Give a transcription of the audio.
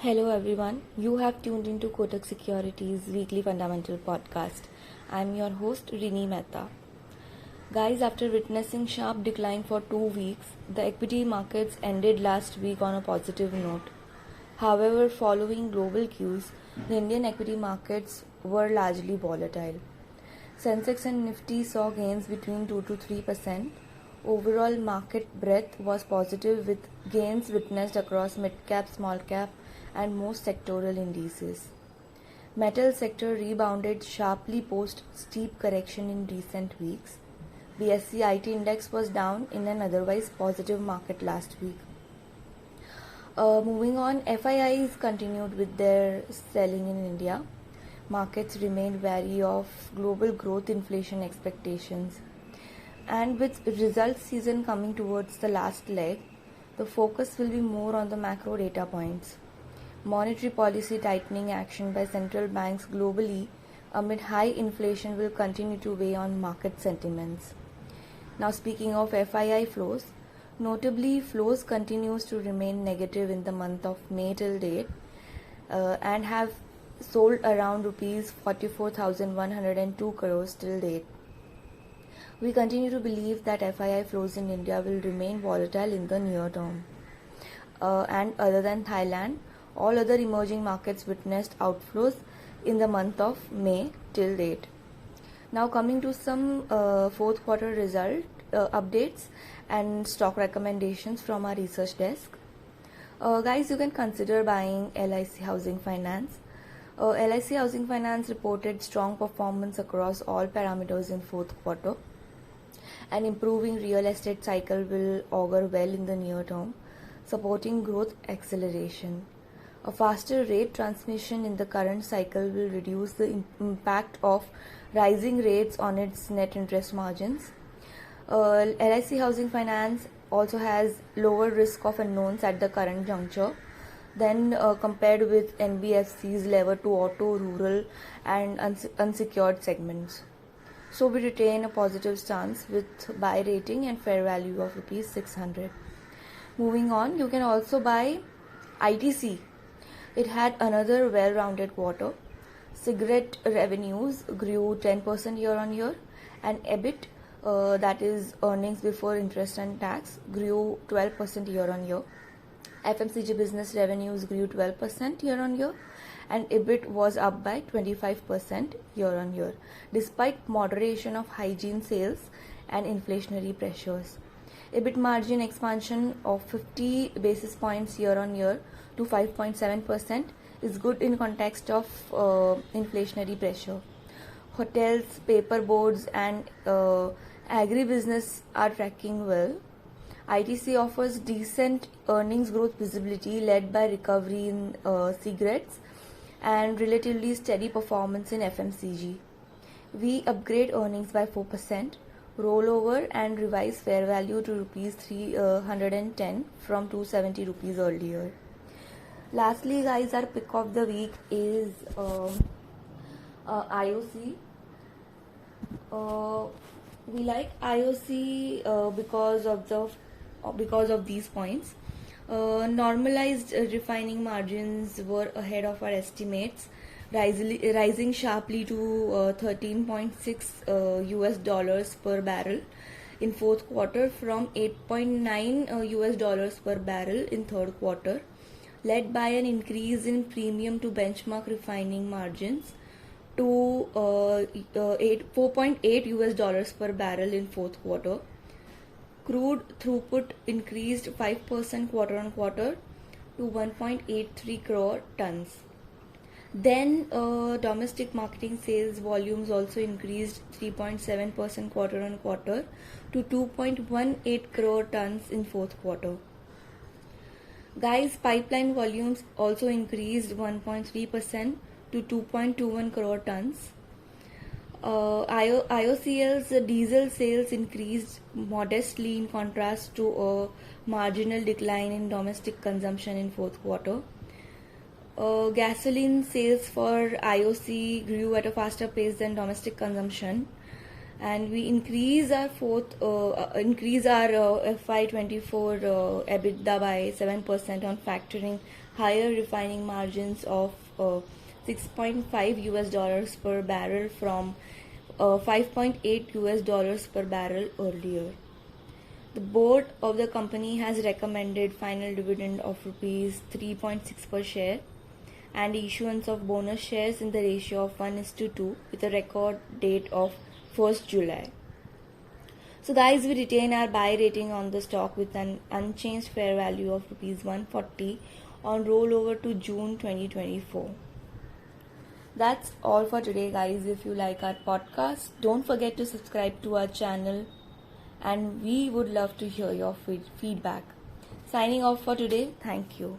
Hello everyone, you have tuned into Kotak Securities weekly fundamental podcast. I'm your host Rini Mehta. Guys, after witnessing sharp decline for 2 weeks, the equity markets ended last week on a positive note. However, following global cues, the Indian equity markets were largely volatile. Sensex and Nifty saw gains between 2 to 3%. Overall market breadth was positive with gains witnessed across mid-cap, small-cap and most sectoral indices. Metal sector rebounded sharply post steep correction in recent weeks. BSE IT index was down in an otherwise positive market last week. Moving on, FIIs continued with their selling in India. Markets remained wary of global growth inflation expectations. And with results season coming towards the last leg, the focus will be more on the macro data points. Monetary policy tightening action by central banks globally amid high inflation will continue to weigh on market sentiments. Now speaking of FII flows, notably flows continues to remain negative in the month of May till date and have sold around rupees 44,102 crores till date. We continue to believe that FII flows in India will remain volatile in the near term. And other than Thailand, all other emerging markets witnessed outflows in the month of May till date. Now coming to some fourth quarter result updates and stock recommendations from our research desk. Guys, you can consider buying LIC Housing Finance. LIC Housing Finance reported strong performance across all parameters in fourth quarter. An improving real estate cycle will augur well in the near term, supporting growth acceleration. A faster rate transmission in the current cycle will reduce the impact of rising rates on its net interest margins. LIC Housing Finance also has lower risk of unknowns at the current juncture than compared with NBFC's lever to auto, rural and unsecured segments. So we retain a positive stance with buy rating and fair value of rupees 600. Moving on, you can also buy ITC. It had another well-rounded quarter. Cigarette revenues grew 10% year-on-year and EBIT, that is earnings before interest and tax, grew 12% year-on-year. FMCG business revenues grew 12% year-on-year and EBIT was up by 25% year-on-year despite moderation of hygiene sales and inflationary pressures. EBIT margin expansion of 50 basis points year-on-year to 5.7% is good in context of inflationary pressure. Hotels, paper boards and agribusiness are tracking well. ITC offers decent earnings growth visibility led by recovery in cigarettes and relatively steady performance in FMCG. We upgrade earnings by 4%, rollover and revise fair value to rupees 310 from 270 rupees earlier. Lastly, guys, our pick of the week is IOC. We like IOC because of these points. Normalized refining margins were ahead of our estimates, rising sharply to $13.6 US per barrel in fourth quarter from $8.9 US per barrel in third quarter, led by an increase in premium to benchmark refining margins to $4.8 US per barrel in fourth quarter. Crude throughput increased 5% quarter on quarter to 1.83 crore tons. Then domestic marketing sales volumes also increased 3.7% quarter on quarter to 2.18 crore tons in fourth quarter. Guys, pipeline volumes also increased 1.3% to 2.21 crore tons. IOCL's diesel sales increased modestly in contrast to a marginal decline in domestic consumption in fourth quarter. Gasoline sales for IOC grew at a faster pace than domestic consumption and we increase our FY24 EBITDA by 7% on factoring higher refining margins of $6.5 per barrel from $5.8 per barrel earlier. The board of the company has recommended final dividend of rupees 3.6 per share and issuance of bonus shares in the ratio of 1:2 with a record date of 1st July. So guys, we retain our buy rating on the stock with an unchanged fair value of rupees 140 on rollover to June 2024. That's all for today, guys. If you like our podcast, don't forget to subscribe to our channel, and we would love to hear your feedback. Signing off for today. Thank you.